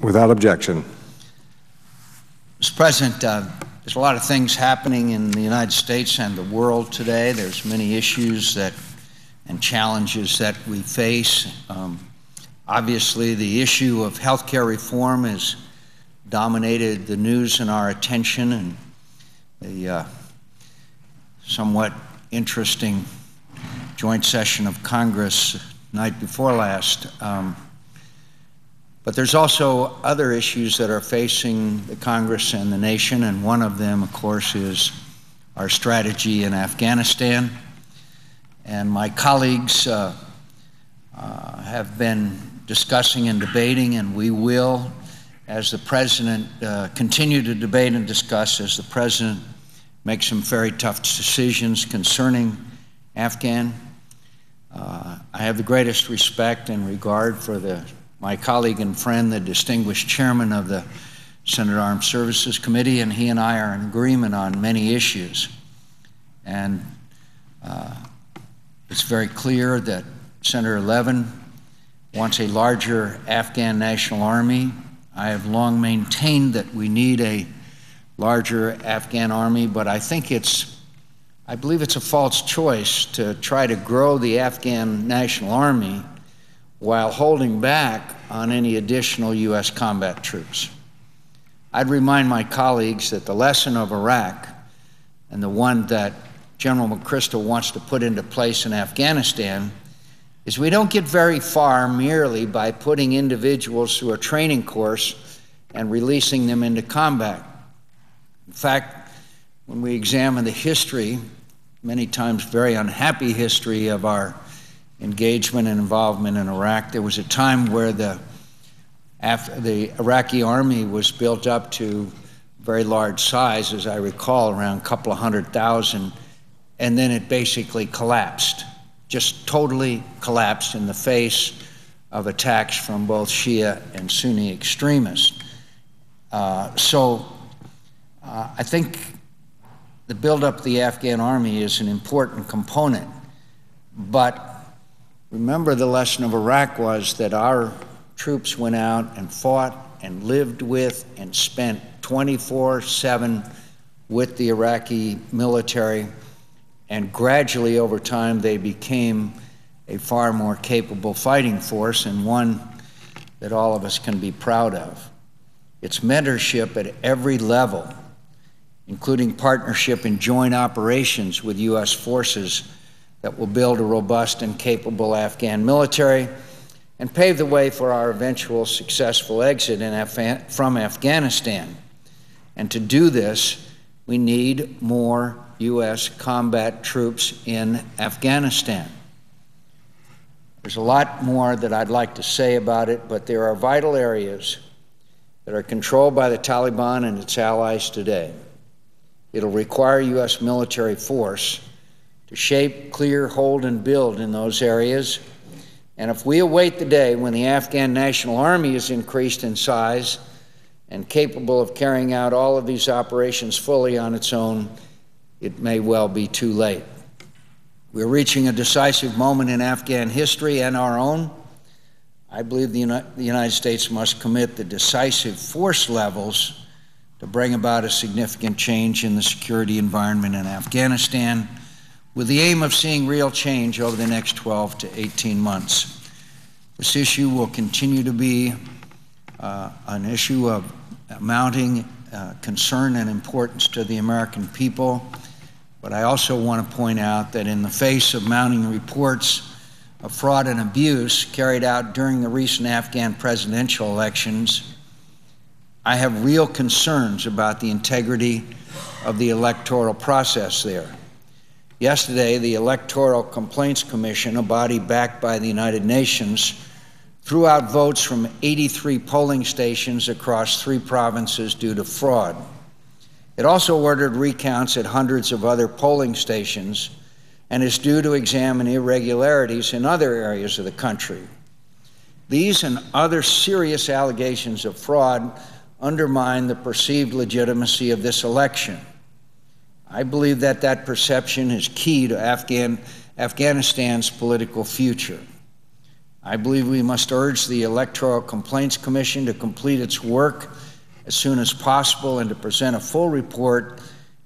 Without objection. Mr. President, there's a lot of things happening in the United States and the world today. There's many issues and challenges that we face. Obviously, the issue of health care reform has dominated the news and our attention, and the somewhat interesting joint session of Congress night before last. But there's also other issues that are facing the Congress and the nation, and one of them, of course, is our strategy in Afghanistan. And my colleagues have been discussing and debating, and we will, as the President, continue to debate and discuss as the President makes some very tough decisions concerning Afghan. I have the greatest respect and regard for my colleague and friend, the distinguished chairman of the Senate Armed Services Committee, and he and I are in agreement on many issues. And it's very clear that Senator Levin wants a larger Afghan national army. I have long maintained that we need a larger Afghan army, but I believe it's a false choice to try to grow the Afghan national army while holding back on any additional U.S. combat troops. I'd remind my colleagues that the lesson of Iraq, and the one that General McChrystal wants to put into place in Afghanistan, is we don't get very far merely by putting individuals through a training course and releasing them into combat. In fact, when we examine the history, many times very unhappy history of our engagement and involvement in Iraq, there was a time where the Iraqi army was built up to very large size, as I recall, around a couple of 100,000, and then it basically collapsed, just totally collapsed in the face of attacks from both Shia and Sunni extremists. I think the buildup of the Afghan army is an important component, but remember, the lesson of Iraq was that our troops went out and fought and lived with and spent 24/7 with the Iraqi military, and gradually over time they became a far more capable fighting force, and one that all of us can be proud of. It's mentorship at every level, including partnership in joint operations with U.S. forces, that will build a robust and capable Afghan military and pave the way for our eventual successful exit from Afghanistan. And to do this, we need more U.S. combat troops in Afghanistan. There's a lot more that I'd like to say about it, but there are vital areas that are controlled by the Taliban and its allies today. It'll require U.S. military force to shape, clear, hold, and build in those areas. And if we await the day when the Afghan National Army is increased in size and capable of carrying out all of these operations fully on its own, it may well be too late. We're reaching a decisive moment in Afghan history and our own. I believe the United States must commit the decisive force levels to bring about a significant change in the security environment in Afghanistan, with the aim of seeing real change over the next 12 to 18 months. This issue will continue to be an issue of mounting concern and importance to the American people, but I also want to point out that in the face of mounting reports of fraud and abuse carried out during the recent Afghan presidential elections, I have real concerns about the integrity of the electoral process there. Yesterday, the Electoral Complaints Commission, a body backed by the United Nations, threw out votes from 83 polling stations across 3 provinces due to fraud. It also ordered recounts at hundreds of other polling stations and is due to examine irregularities in other areas of the country. These and other serious allegations of fraud undermine the perceived legitimacy of this election. I believe that perception is key to Afghanistan's political future. I believe we must urge the Electoral Complaints Commission to complete its work as soon as possible and to present a full report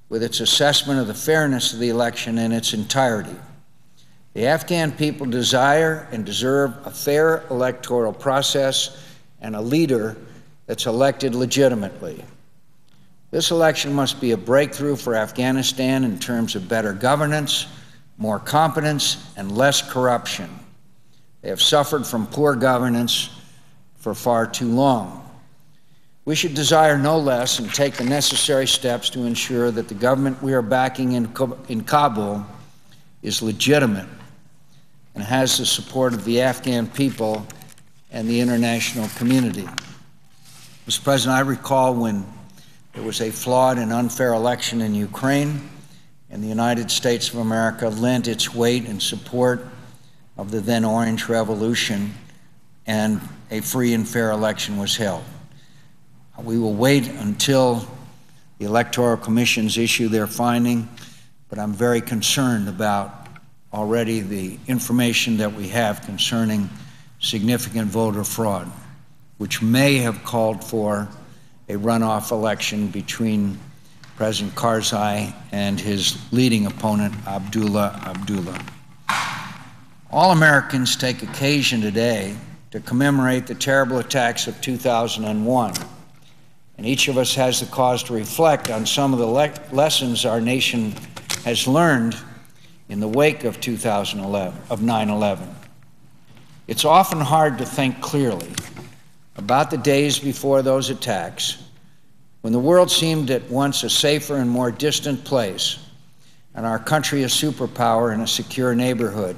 with its assessment of the fairness of the election in its entirety. The Afghan people desire and deserve a fair electoral process and a leader that's elected legitimately. This election must be a breakthrough for Afghanistan in terms of better governance, more competence, and less corruption. They have suffered from poor governance for far too long. We should desire no less and take the necessary steps to ensure that the government we are backing in Kabul is legitimate and has the support of the Afghan people and the international community. Mr. President, I recall when there was a flawed and unfair election in Ukraine, and the United States of America lent its weight in support of the then Orange Revolution, and a free and fair election was held. We will wait until the Electoral Commissions issue their finding, but I'm very concerned about already the information that we have concerning significant voter fraud, which may have called for a runoff election between President Karzai and his leading opponent, Abdullah. All Americans take occasion today to commemorate the terrible attacks of 2001. And each of us has the cause to reflect on some of the lessons our nation has learned in the wake of 9/11. It's often hard to think clearly about the days before those attacks, when the world seemed at once a safer and more distant place, and our country a superpower in a secure neighborhood.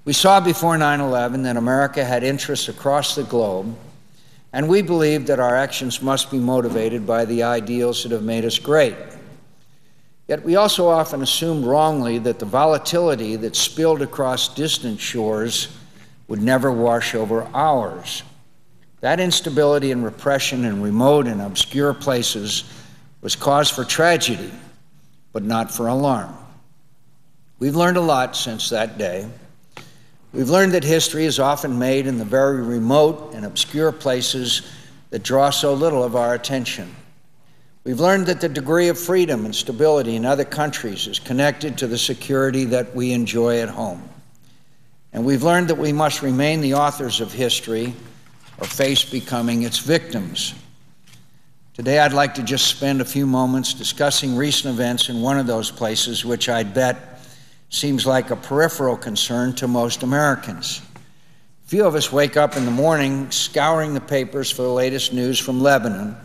We saw before 9/11 that America had interests across the globe, and we believed that our actions must be motivated by the ideals that have made us great. Yet we also often assumed wrongly that the volatility that spilled across distant shores would never wash over ours. That instability and repression in remote and obscure places was cause for tragedy, but not for alarm. We've learned a lot since that day. We've learned that history is often made in the very remote and obscure places that draw so little of our attention. We've learned that the degree of freedom and stability in other countries is connected to the security that we enjoy at home. And we've learned that we must remain the authors of history or face becoming its victims. Today, I'd like to just spend a few moments discussing recent events in one of those places, which I'd bet seems like a peripheral concern to most Americans. Few of us wake up in the morning scouring the papers for the latest news from Lebanon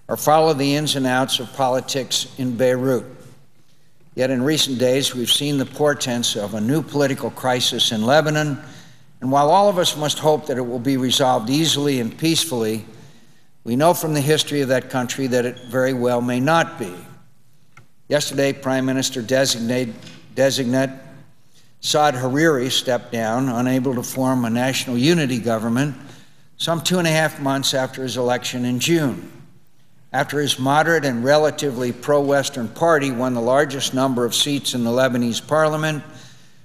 or follow the ins and outs of politics in Beirut. Yet in recent days, we've seen the portents of a new political crisis in Lebanon, and while all of us must hope that it will be resolved easily and peacefully, we know from the history of that country that it very well may not be. Yesterday, Prime Minister designate Saad Hariri stepped down, unable to form a national unity government, some 2.5 months after his election in June. After his moderate and relatively pro-Western party won the largest number of seats in the Lebanese parliament,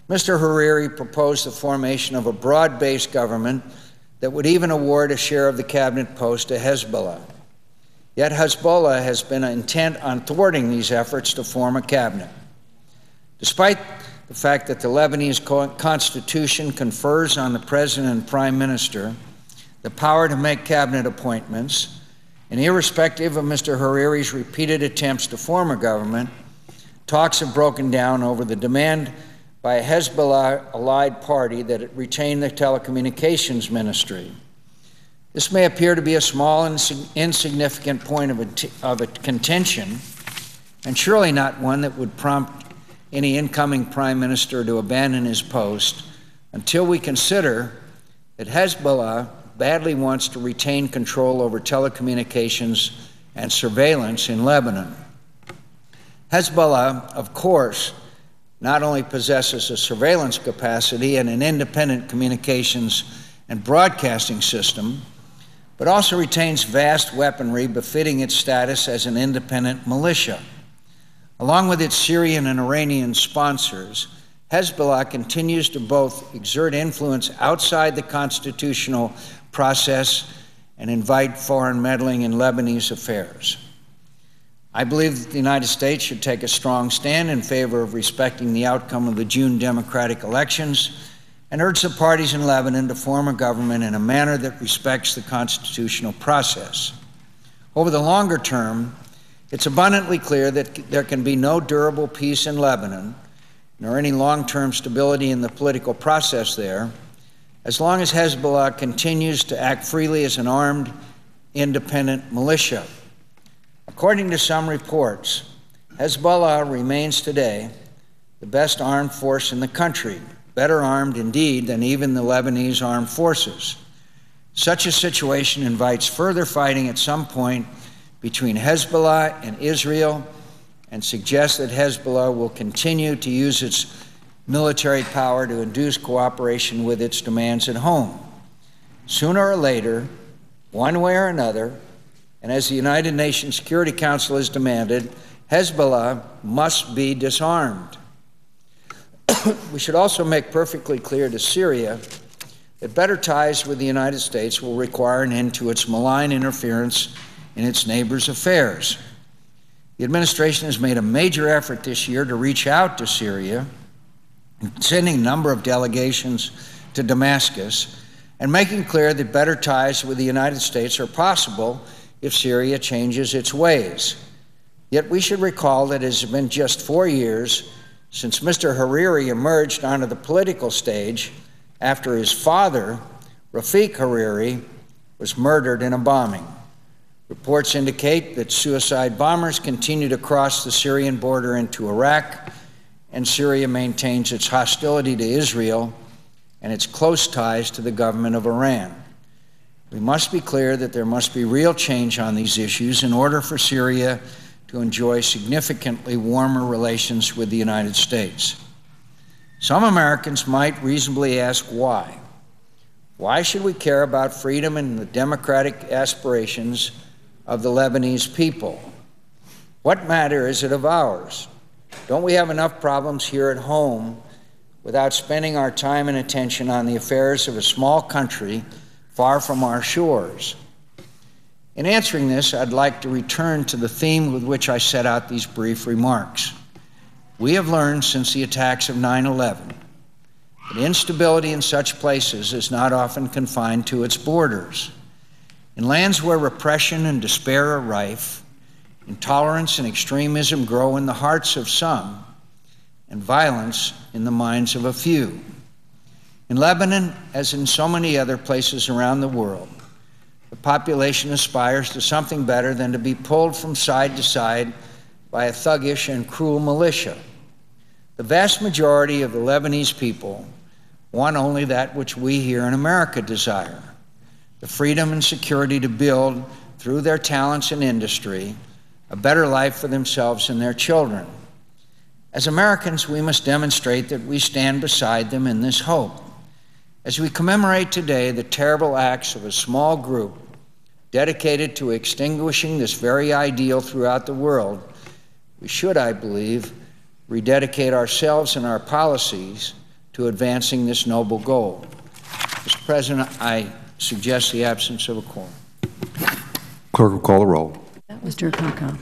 Mr. Hariri proposed the formation of a broad-based government that would even award a share of the cabinet post to Hezbollah. Yet Hezbollah has been intent on thwarting these efforts to form a cabinet. Despite the fact that the Lebanese constitution confers on the president and prime minister the power to make cabinet appointments, and irrespective of Mr. Hariri's repeated attempts to form a government, talks have broken down over the demand by a Hezbollah-allied party that it retain the telecommunications ministry. This may appear to be a small and insignificant point of contention, and surely not one that would prompt any incoming prime minister to abandon his post until we consider that Hezbollah badly wants to retain control over telecommunications and surveillance in Lebanon. Hezbollah, of course, not only possesses a surveillance capacity and an independent communications and broadcasting system, but also retains vast weaponry befitting its status as an independent militia. Along with its Syrian and Iranian sponsors, Hezbollah continues to both exert influence outside the constitutional process and invite foreign meddling in Lebanese affairs. I believe that the United States should take a strong stand in favor of respecting the outcome of the June democratic elections and urge the parties in Lebanon to form a government in a manner that respects the constitutional process. Over the longer term, it's abundantly clear that there can be no durable peace in Lebanon, nor any long-term stability in the political process there, as long as Hezbollah continues to act freely as an armed, independent militia. According to some reports, Hezbollah remains today the best armed force in the country, better armed indeed than even the Lebanese armed forces. Such a situation invites further fighting at some point between Hezbollah and Israel and suggests that Hezbollah will continue to use its military power to induce cooperation with its demands at home. Sooner or later, one way or another, and as the United Nations Security Council has demanded, Hezbollah must be disarmed. We should also make perfectly clear to Syria that better ties with the United States will require an end to its malign interference in its neighbors' affairs. The administration has made a major effort this year to reach out to Syria, sending a number of delegations to Damascus, and making clear that better ties with the United States are possible if Syria changes its ways. Yet we should recall that it has been just 4 years since Mr. Hariri emerged onto the political stage after his father, Rafiq Hariri, was murdered in a bombing. Reports indicate that suicide bombers continue to cross the Syrian border into Iraq, and Syria maintains its hostility to Israel and its close ties to the government of Iran. We must be clear that there must be real change on these issues in order for Syria to enjoy significantly warmer relations with the United States. Some Americans might reasonably ask why. Why should we care about freedom and the democratic aspirations of the Lebanese people? What matter is it of ours? Don't we have enough problems here at home without spending our time and attention on the affairs of a small country far from our shores? In answering this, I'd like to return to the theme with which I set out these brief remarks. We have learned since the attacks of 9/11 that instability in such places is not often confined to its borders. In lands where repression and despair are rife, intolerance and extremism grow in the hearts of some, and violence in the minds of a few. In Lebanon, as in so many other places around the world, the population aspires to something better than to be pulled from side to side by a thuggish and cruel militia. The vast majority of the Lebanese people want only that which we here in America desire: the freedom and security to build, through their talents and industry, a better life for themselves and their children. As Americans, we must demonstrate that we stand beside them in this hope. As we commemorate today the terrible acts of a small group dedicated to extinguishing this very ideal throughout the world, we should, I believe, rededicate ourselves and our policies to advancing this noble goal. Mr. President, I suggest the absence of a quorum. Clerk will call the roll. Mr. Akaka.